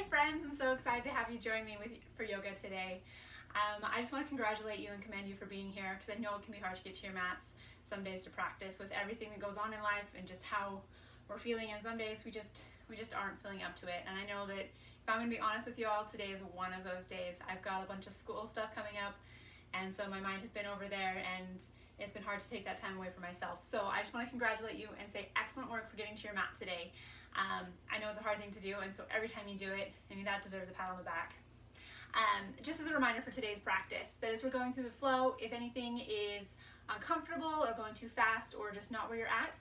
friends, I'm so excited to have you join me for yoga today. I just want to congratulate you and commend you for being here because I know it can be hard to get to your mats some days to practice with everything that goes on in life and just how we're feeling, and some days we just aren't feeling up to it. And I know that if I'm going to be honest with you all, today is one of those days. I've got a bunch of school stuff coming up, and so my mind has been over there, and it's been hard to take that time away for myself. So I just want to congratulate you and say excellent work for getting to your mat today. I know it's a hard thing to do, and so every time you do it, I mean, that deserves a pat on the back. Just as a reminder for today's practice, that as we're going through the flow, if anything is uncomfortable or going too fast or just not where you're at,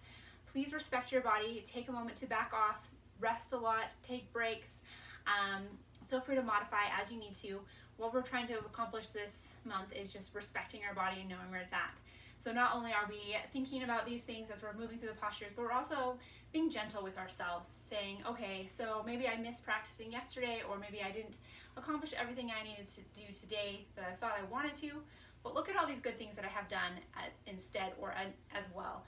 please respect your body, take a moment to back off, rest a lot, take breaks. Feel free to modify as you need to. What we're trying to accomplish this month is just respecting our body and knowing where it's at. So not only are we thinking about these things as we're moving through the postures, but we're also being gentle with ourselves, saying, okay, so maybe I missed practicing yesterday, or maybe I didn't accomplish everything I needed to do today that I thought I wanted to, but look at all these good things that I have done instead or as well.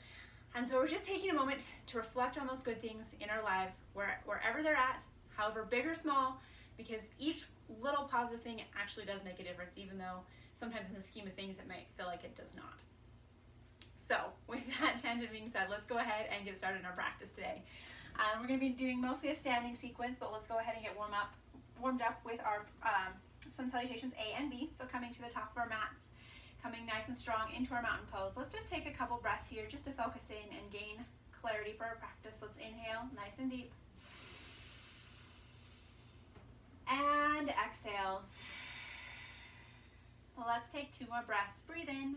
And so we're just taking a moment to reflect on those good things in our lives, wherever they're at, however big or small, because each little positive thing actually does make a difference, even though sometimes in the scheme of things it might feel like it does not. So with that tangent being said, let's go ahead and get started in our practice today. We're going to be doing mostly a standing sequence, but let's go ahead and get warmed up with our sun salutations A and B. So coming to the top of our mats, coming nice and strong into our mountain pose. Let's just take a couple breaths here just to focus in and gain clarity for our practice. Let's inhale nice and deep. And exhale. Well, let's take 2 more breaths. Breathe in.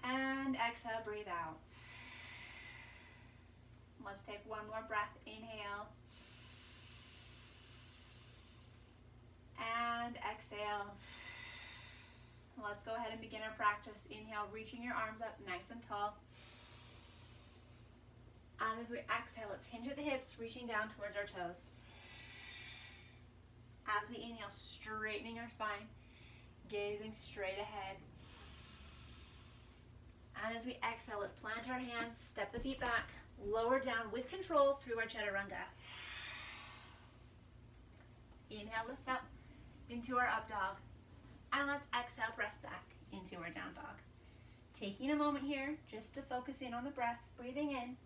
And exhale, breathe out. Let's take 1 more breath. Inhale. And exhale. Let's go ahead and begin our practice. Inhale, reaching your arms up nice and tall. And as we exhale, let's hinge at the hips, reaching down towards our toes. As we inhale, straightening our spine, gazing straight ahead. And as we exhale, let's plant our hands, step the feet back, lower down with control through our chaturanga. Inhale, lift up into our up dog. And let's exhale, press back into our down dog. Taking a moment here just to focus in on the breath, breathing in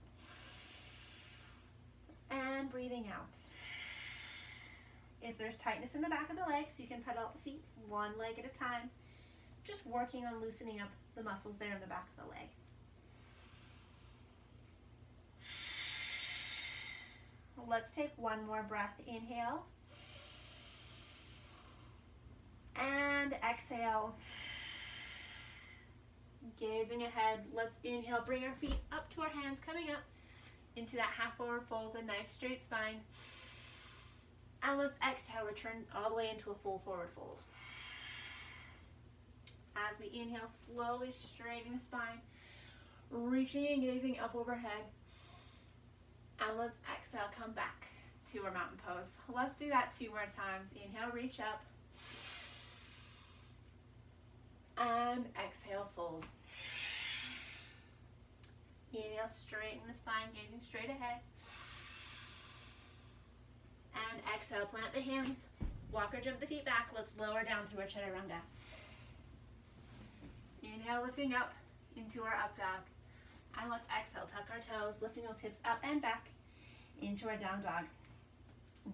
and breathing out. If there's tightness in the back of the legs, you can pedal out the feet 1 leg at a time, just working on loosening up the muscles there in the back of the leg. Let's take 1 more breath. Inhale. And exhale. Gazing ahead, let's inhale, bring our feet up to our hands, coming up into that half forward fold, a nice straight spine. And let's exhale, return all the way into a full forward fold. As we inhale, slowly straightening the spine, reaching and gazing up overhead. And let's exhale, come back to our mountain pose. Let's do that 2 more times. Inhale, reach up. And exhale, fold. Inhale, straighten the spine, gazing straight ahead. And exhale, plant the hands, walk or jump the feet back. Let's lower down through our chaturanga. Inhale, lifting up into our up dog. And let's exhale, tuck our toes, lifting those hips up and back into our down dog.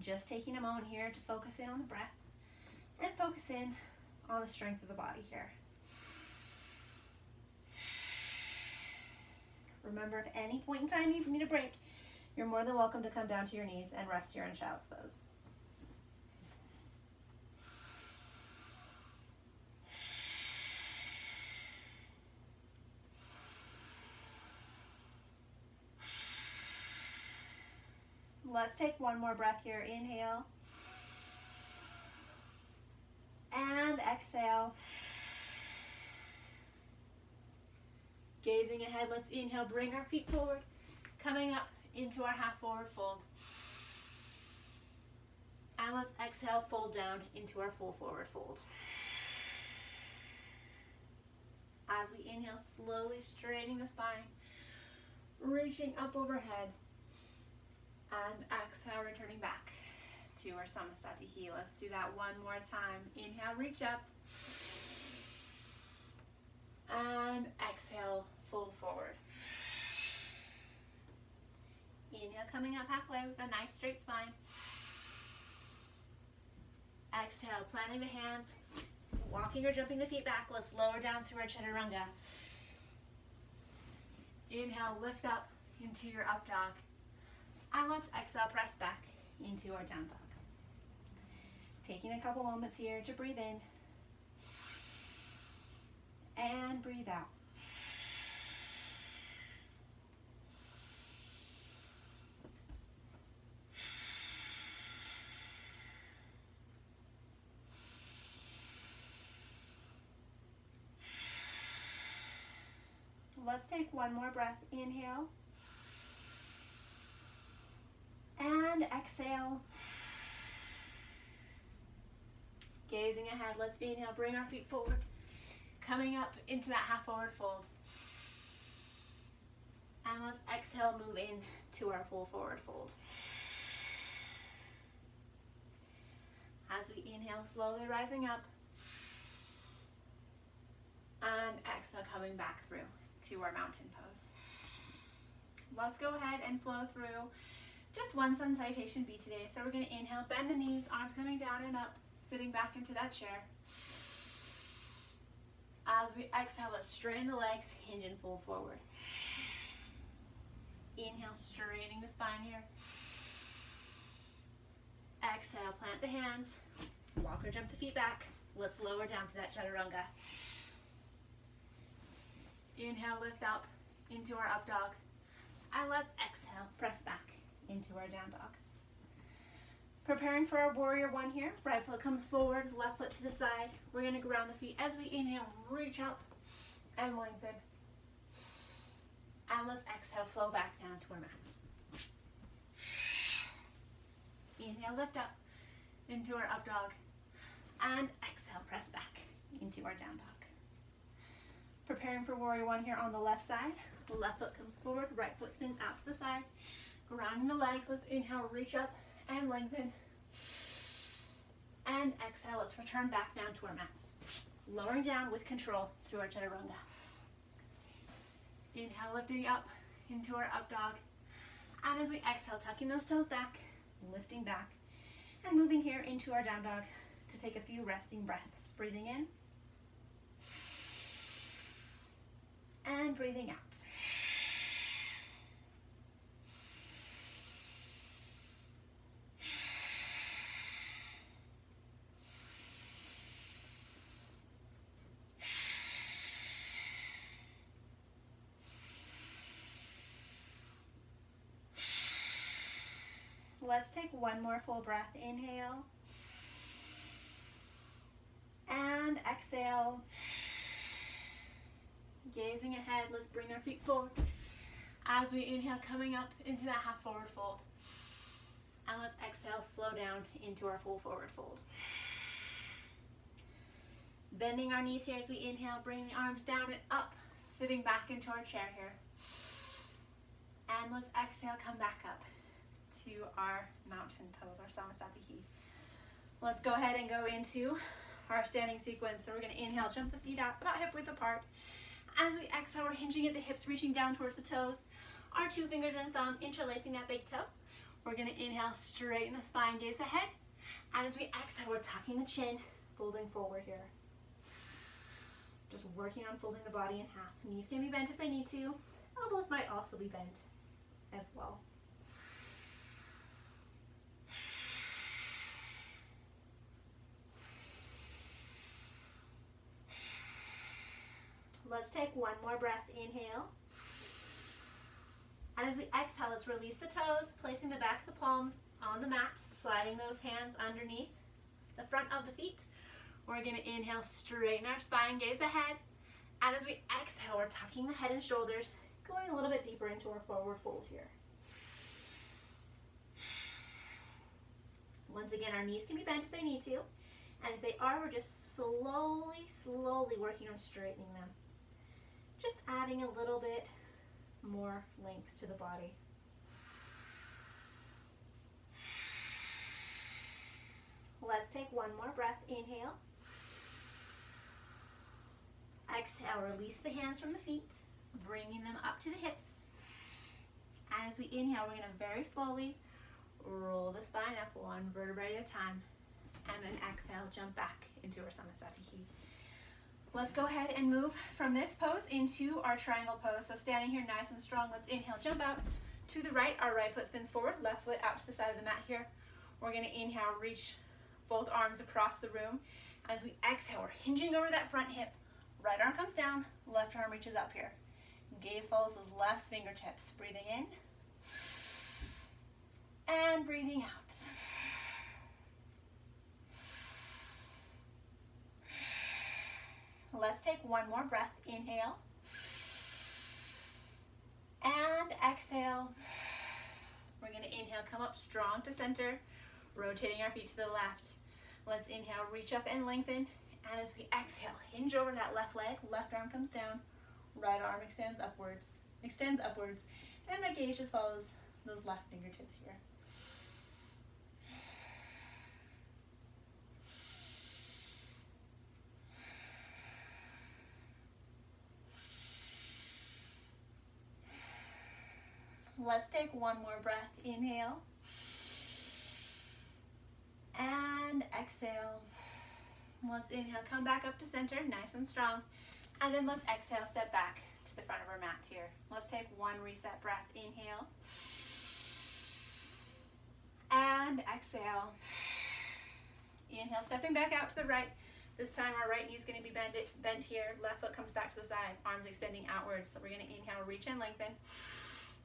Just taking a moment here to focus in on the breath and focus in on the strength of the body here. Remember, if at any point in time you need a break, you're more than welcome to come down to your knees and rest here in child's pose. Let's take 1 more breath here. Inhale. And exhale. Gazing ahead, let's inhale, bring our feet forward, coming up into our half forward fold. And let's exhale, fold down into our full forward fold. As we inhale, slowly straightening the spine, reaching up overhead. And exhale, returning back to our Namaste. Let's do that one more time. Inhale, reach up. And exhale, fold forward. Inhale, coming up halfway with a nice straight spine. Exhale, planting the hands, walking or jumping the feet back. Let's lower down through our chaturanga. Inhale, lift up into your up dog. And let's exhale, press back into our down dog. Taking a couple moments here to breathe in and breathe out. Let's take one more breath. Inhale and exhale. Gazing ahead, let's inhale, bring our feet forward, coming up into that half forward fold. And let's exhale, move in to our full forward fold. As we inhale, slowly rising up. And exhale, coming back through to our mountain pose. Let's go ahead and flow through just one sun salutation beat today. So we're going to inhale, bend the knees, arms coming down and up, sitting back into that chair. As we exhale, let's straighten the legs, hinge and fold forward. Inhale, straightening the spine here. Exhale, plant the hands, walk or jump the feet back. Let's lower down to that chaturanga. Inhale, lift up into our up dog. And let's exhale, press back into our down dog. Preparing for our warrior one here. Right foot comes forward, left foot to the side. We're going to ground the feet as we inhale, reach up and lengthen. And let's exhale, flow back down to our mats. Inhale, lift up into our up dog. And exhale, press back into our down dog. Preparing for warrior one here on the left side. The left foot comes forward, right foot spins out to the side. Grounding the legs, let's inhale, reach up and lengthen. And exhale, let's return back down to our mats. Lowering down with control through our chaturanga. Inhale, lifting up into our up dog. And as we exhale, tucking those toes back, lifting back, and moving here into our down dog to take a few resting breaths. Breathing in. And breathing out. Let's take one more full breath. Inhale. And exhale. Gazing ahead, let's bring our feet forward. As we inhale, coming up into that half forward fold. And let's exhale, flow down into our full forward fold. Bending our knees here as we inhale, bringing the arms down and up, sitting back into our chair here. And let's exhale, come back up to our mountain pose, our Namaste. Let's go ahead and go into our standing sequence. So we're going to inhale, jump the feet out about hip width apart. As we exhale, we're hinging at the hips, reaching down towards the toes. Our 2 fingers and thumb interlacing that big toe. We're going to inhale, straighten the spine, gaze ahead. And as we exhale, we're tucking the chin, folding forward here. Just working on folding the body in half. Knees can be bent if they need to. Elbows might also be bent as well. Let's take one more breath. Inhale. And as we exhale, let's release the toes, placing the back of the palms on the mat, sliding those hands underneath the front of the feet. We're going to inhale, straighten our spine, gaze ahead. And as we exhale, we're tucking the head and shoulders, going a little bit deeper into our forward fold here. Once again, our knees can be bent if they need to. And if they are, we're just slowly working on straightening them. Just adding a little bit more length to the body. Let's take one more breath. Inhale. Exhale, release the hands from the feet, bringing them up to the hips. And as we inhale, we're going to very slowly roll the spine up one vertebrae at a time. And then exhale, jump back into our Namaste. Let's go ahead and move from this pose into our triangle pose. So standing here nice and strong, let's inhale, jump out to the right. Our right foot spins forward, left foot out to the side of the mat here. We're going to inhale, reach both arms across the room. As we exhale, we're hinging over that front hip. Right arm comes down, left arm reaches up here. Gaze follows those left fingertips. Breathing in and breathing out. Let's take one more breath. Inhale and exhale. We're going to inhale, come up strong to center, rotating our feet to the left. Let's inhale, reach up and lengthen. And as we exhale, hinge over that left leg, left arm comes down, right arm extends upwards, and the gaze just follows those left fingertips here. Let's take one more breath. Inhale and exhale. Let's inhale, come back up to center, nice and strong. And then let's exhale, step back to the front of our mat here. Let's take one reset breath. Inhale. And exhale. Inhale, stepping back out to the right. This time our right knee is going to be bent here. Left foot comes back to the side, arms extending outwards. So we're going to inhale, reach and lengthen.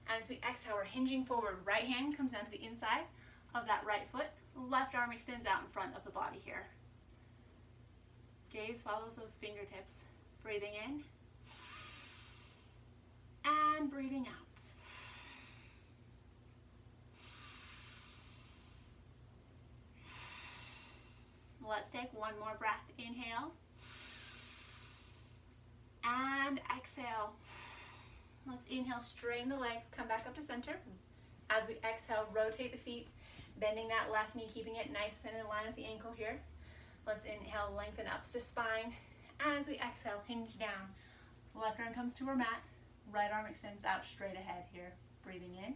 And as we exhale, we're hinging forward. Right hand comes down to the inside of that right foot. Left arm extends out in front of the body here. Gaze follows those fingertips. Breathing in and breathing out. Let's take one more breath. Inhale and exhale. Let's inhale, straighten the legs, come back up to center. As we exhale, rotate the feet, bending that left knee, keeping it nice and in line with the ankle here. Let's inhale, lengthen up the spine. And as we exhale, hinge down. Left arm comes to our mat. Right arm extends out straight ahead here. Breathing in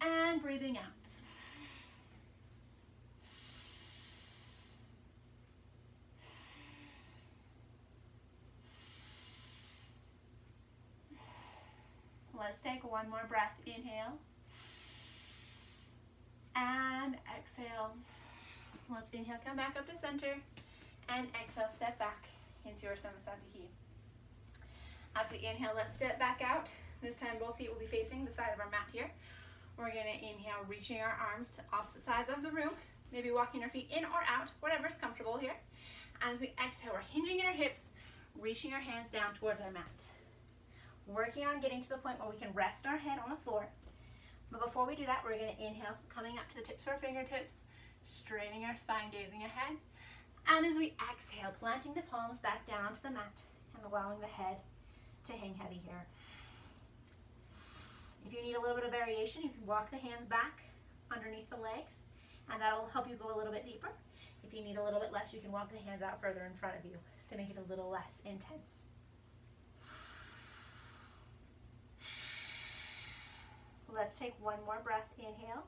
and breathing out. Let's take one more breath. Inhale and exhale. Let's inhale, come back up to center, and exhale, step back into our Namaste. As we inhale, let's step back out. This time both feet will be facing the side of our mat here. We're going to inhale, reaching our arms to opposite sides of the room, maybe walking our feet in or out, whatever's comfortable here. And as we exhale, we're hinging in our hips, reaching our hands down towards our mat. Working on getting to the point where we can rest our head on the floor. But before we do that, we're going to inhale, coming up to the tips of our fingertips, straightening our spine, gazing ahead. And as we exhale, planting the palms back down to the mat and allowing the head to hang heavy here. If you need a little bit of variation, you can walk the hands back underneath the legs, and that'll help you go a little bit deeper. If you need a little bit less, you can walk the hands out further in front of you to make it a little less intense. Let's take one more breath. Inhale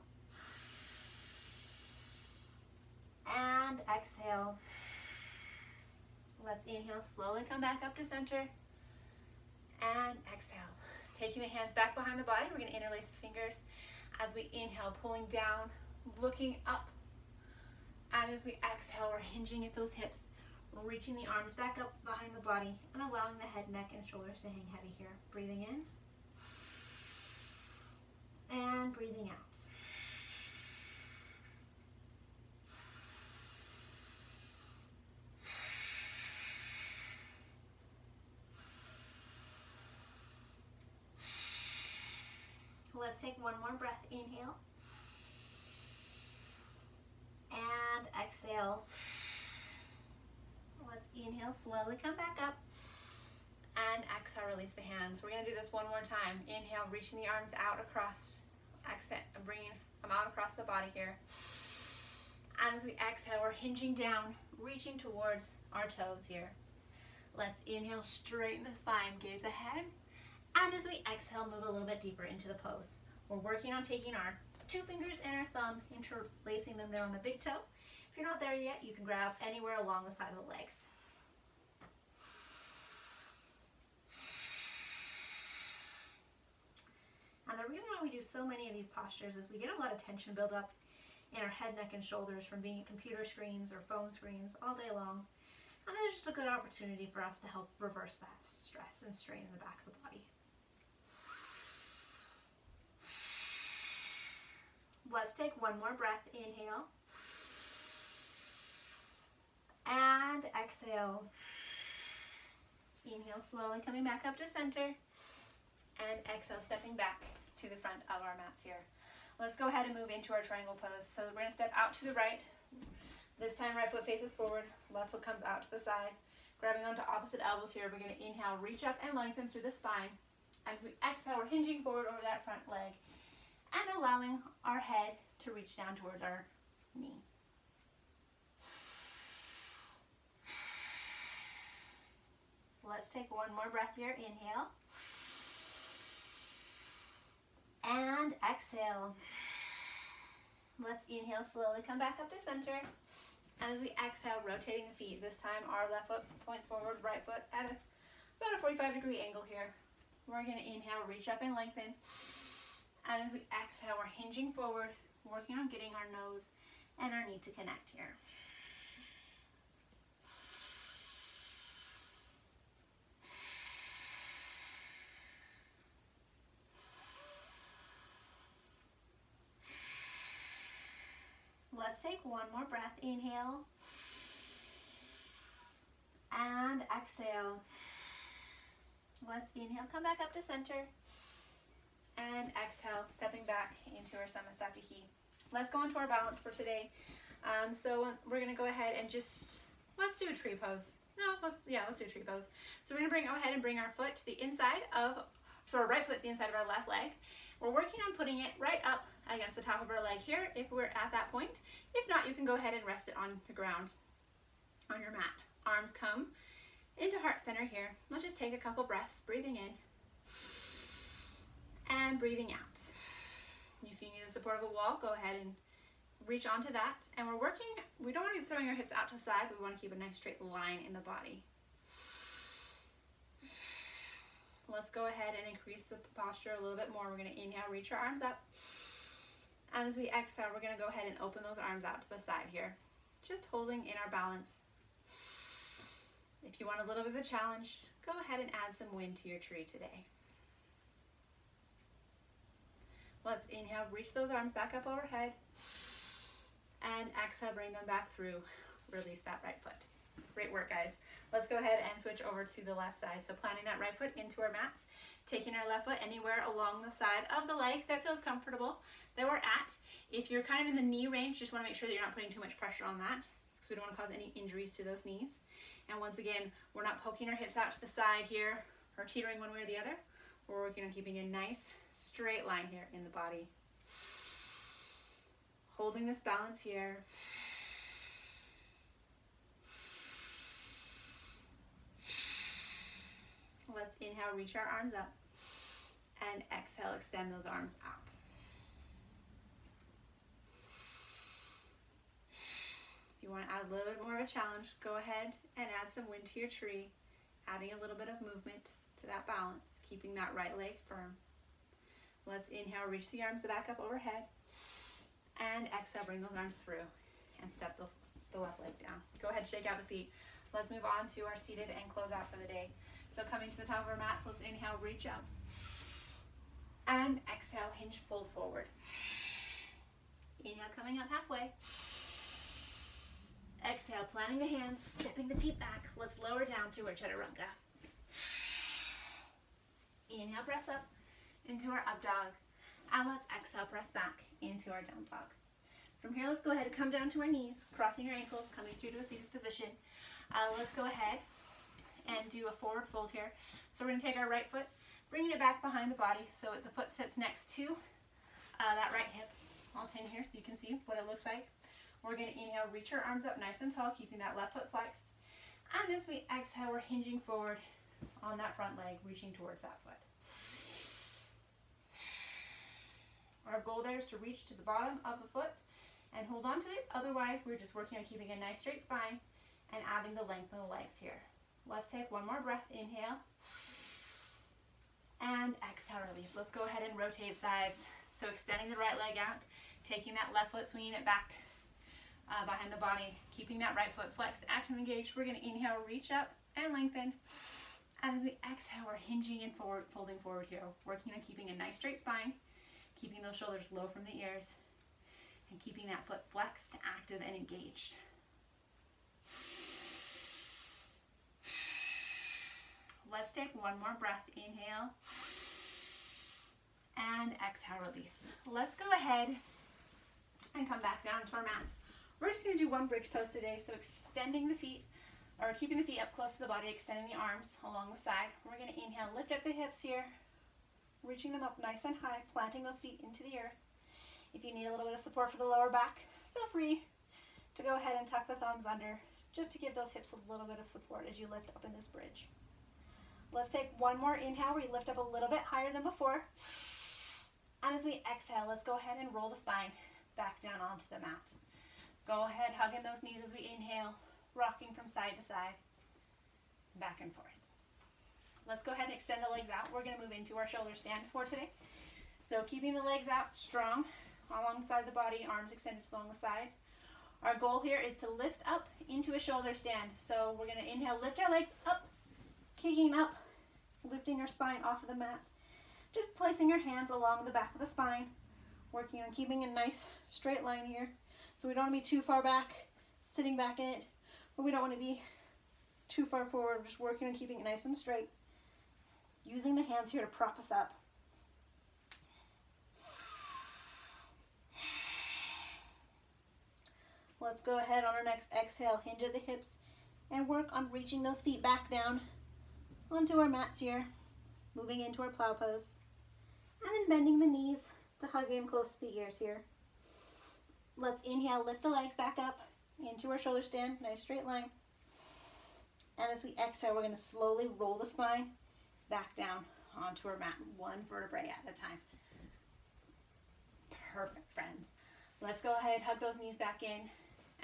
and exhale. Let's inhale, slowly come back up to center and exhale. Taking the hands back behind the body, we're going to interlace the fingers as we inhale, pulling down, looking up. And as we exhale, we're hinging at those hips, reaching the arms back up behind the body and allowing the head, neck, and shoulders to hang heavy here. Breathing in and breathing out. Let's take one more breath. Inhale and exhale. Let's inhale, slowly come back up, and exhale, release the hands. We're going to do this one more time. Inhale, reaching the arms out across. Exhale, bringing them out across the body here. And as we exhale, we're hinging down, reaching towards our toes here. Let's inhale, straighten the spine, gaze ahead. And as we exhale, move a little bit deeper into the pose. We're working on taking our 2 fingers and our thumb, interlacing them there on the big toe. If you're not there yet, you can grab anywhere along the side of the legs. And the reason why we do so many of these postures is we get a lot of tension build up in our head, neck, and shoulders from being at computer screens or phone screens all day long. And there's just a good opportunity for us to help reverse that stress and strain in the back of the body. Let's take one more breath. Inhale. And exhale. Inhale slowly, coming back up to center. And exhale, stepping back to the front of our mats here. Let's go ahead and move into our triangle pose. So we're going to step out to the right. This time, right foot faces forward, left foot comes out to the side. Grabbing onto opposite elbows here, we're going to inhale, reach up and lengthen through the spine. As we exhale, we're hinging forward over that front leg and allowing our head to reach down towards our knee. Let's take one more breath here. Inhale. And exhale. Let's inhale slowly, come back up to center. And as we exhale, rotating the feet. This time our left foot points forward, right foot at about a 45-degree angle here. We're going to inhale, reach up and lengthen. And as we exhale, we're hinging forward, working on getting our nose and our knee to connect here. Let's take one more breath. Inhale. And exhale. Let's inhale, come back up to center. And exhale, stepping back into our Namaste. Let's go into our balance for today. So we're going to go ahead and let's do a tree pose. Let's do a tree pose. So we're going to go ahead and bring our foot to the inside of, our right foot to the inside of our left leg. We're working on putting it right up against the top of our leg here if we're at that point. If not, you can go ahead and rest it on the ground on your mat. Arms come into heart center here. Let's just take a couple breaths, breathing in and breathing out. If you need the support of a wall, go ahead and reach onto that. And we don't want to be throwing our hips out to the side. We want to keep a nice straight line in the body. Let's go ahead and increase the posture a little bit more. We're going to inhale, reach our arms up. And as we exhale, we're going to go ahead and open those arms out to the side here. Just holding in our balance. If you want a little bit of a challenge, go ahead and add some wind to your tree today. Let's inhale, reach those arms back up overhead. And exhale, bring them back through. Release that right foot. Great work, guys. Let's go ahead and switch over to the left side. So planting that right foot into our mats, taking our left foot anywhere along the side of the leg that feels comfortable that we're at. If you're kind of in the knee range, just want to make sure that you're not putting too much pressure on that because we don't want to cause any injuries to those knees. And once again, we're not poking our hips out to the side here or teetering one way or the other. We're working on keeping a nice straight line here in the body. Holding this balance here. Let's inhale, reach our arms up, and exhale, extend those arms out. If you want to add a little bit more of a challenge, go ahead and add some wind to your tree, adding a little bit of movement to that balance, keeping that right leg firm. Let's inhale, reach the arms back up overhead, and exhale, bring those arms through, and step the left leg down. Go ahead, shake out the feet. Let's move on to our seated and close out for the day. So coming to the top of our mats, let's inhale, reach up. And exhale, hinge, fold forward. Inhale, coming up halfway. Exhale, planting the hands, stepping the feet back. Let's lower down to our chaturanga. Inhale, press up into our up dog. And let's exhale, press back into our down dog. From here, let's go ahead and come down to our knees, crossing your ankles, coming through to a seated position. Let's go ahead and do a forward fold here. So we're going to take our right foot, bringing it back behind the body so the foot sits next to that right hip. I'll turn here so you can see what it looks like. We're going to inhale, reach our arms up nice and tall, keeping that left foot flexed. And as we exhale, we're hinging forward on that front leg, reaching towards that foot. Our goal there is to reach to the bottom of the foot and hold on to it. Otherwise, we're just working on keeping a nice straight spine and adding the length in the legs here. Let's take one more breath. Inhale. And exhale, release. Let's go ahead and rotate sides. So extending the right leg out, taking that left foot, swinging it back behind the body, keeping that right foot flexed, active, engaged. We're going to inhale, reach up and lengthen. And as we exhale, we're hinging and forward, folding forward here, working on keeping a nice straight spine, keeping those shoulders low from the ears, and keeping that foot flexed, active, and engaged. Let's take one more breath. Inhale. And exhale, release. Let's go ahead and come back down to our mats. We're just going to do one bridge pose today, so extending the feet, or keeping the feet up close to the body, extending the arms along the side. We're going to inhale, lift up the hips here, reaching them up nice and high, planting those feet into the earth. If you need a little bit of support for the lower back, feel free to go ahead and tuck the thumbs under, just to give those hips a little bit of support as you lift up in this bridge. Let's take one more inhale where you lift up a little bit higher than before. And as we exhale, let's go ahead and roll the spine back down onto the mat. Go ahead, hugging those knees as we inhale, rocking from side to side, back and forth. Let's go ahead and extend the legs out. We're going to move into our shoulder stand for today. So keeping the legs out strong along the side of the body, arms extended along the side. Our goal here is to lift up into a shoulder stand. So we're going to inhale, lift our legs up, kicking up, lifting our spine off of the mat. Just placing our hands along the back of the spine, working on keeping a nice straight line here. So we don't want to be too far back, sitting back in it, but we don't want to be too far forward. We're just working on keeping it nice and straight. Using the hands here to prop us up. Let's go ahead on our next exhale, hinge at the hips, and work on reaching those feet back down onto our mats here, moving into our plow pose, and then bending the knees to hug in close to the ears here. Let's inhale, lift the legs back up into our shoulder stand, nice straight line. And as we exhale, we're going to slowly roll the spine back down onto our mat, one vertebrae at a time. Perfect, friends. Let's go ahead, hug those knees back in,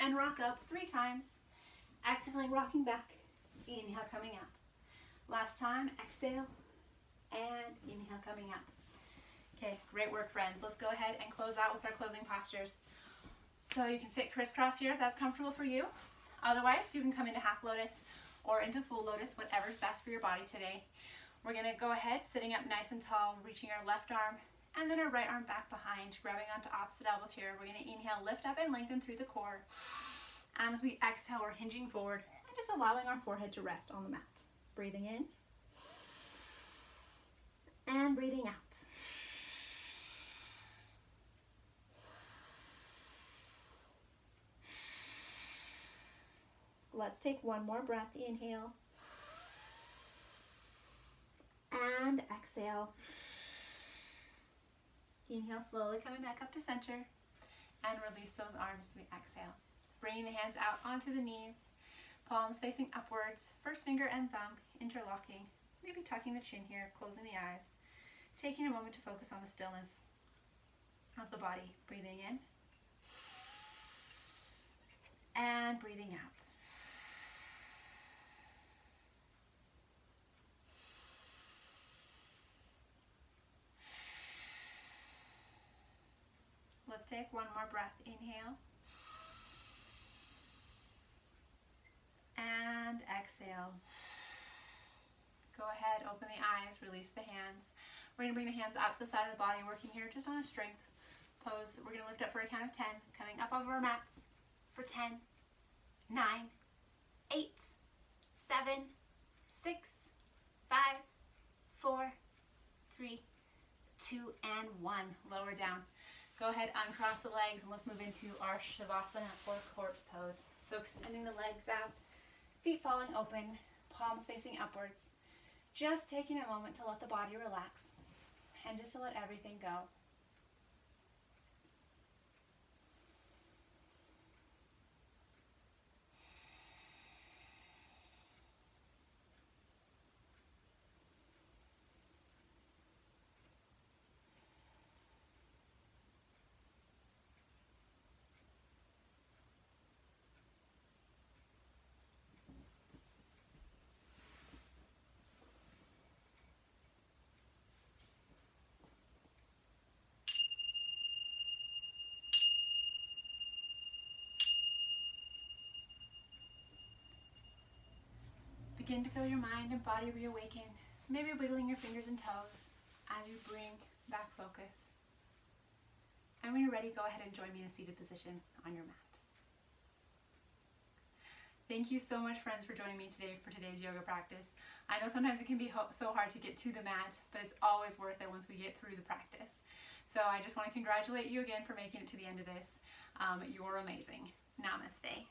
and rock up 3 times. Exhaling, rocking back. Inhale, coming up. Last time, exhale, and inhale, coming up. Okay, great work, friends. Let's go ahead and close out with our closing postures. So you can sit crisscross here if that's comfortable for you. Otherwise, you can come into half lotus or into full lotus, whatever's best for your body today. We're going to go ahead, sitting up nice and tall, reaching our left arm and then our right arm back behind, grabbing onto opposite elbows here. We're going to inhale, lift up and lengthen through the core. And as we exhale, we're hinging forward and just allowing our forehead to rest on the mat. Breathing in and breathing out. Let's take one more breath. Inhale and exhale. Inhale, slowly coming back up to center, and release those arms as we exhale. Bringing the hands out onto the knees, palms facing upwards, first finger and thumb interlocking, maybe tucking the chin here, closing the eyes, taking a moment to focus on the stillness of the body. Breathing in and breathing out. Let's take one more breath. Inhale and exhale. Go ahead, open the eyes, release the hands. We're going to bring the hands out to the side of the body, working here just on a strength pose. We're going to lift up for a count of 10, coming up off of our mats for 10, 9, 8, 7, 6, 5, 4, 3, 2, and 1. Lower down. Go ahead, uncross the legs, and let's move into our Shavasana or corpse pose. So extending the legs out, feet falling open, palms facing upwards. Just taking a moment to let the body relax and just to let everything go. Begin to feel your mind and body reawaken, maybe wiggling your fingers and toes as you bring back focus. And when you're ready, go ahead and join me in a seated position on your mat. Thank you so much, friends, for joining me today for today's yoga practice. I know sometimes it can be so hard to get to the mat, but it's always worth it once we get through the practice. So I just want to congratulate you again for making it to the end of this. You're amazing. Namaste.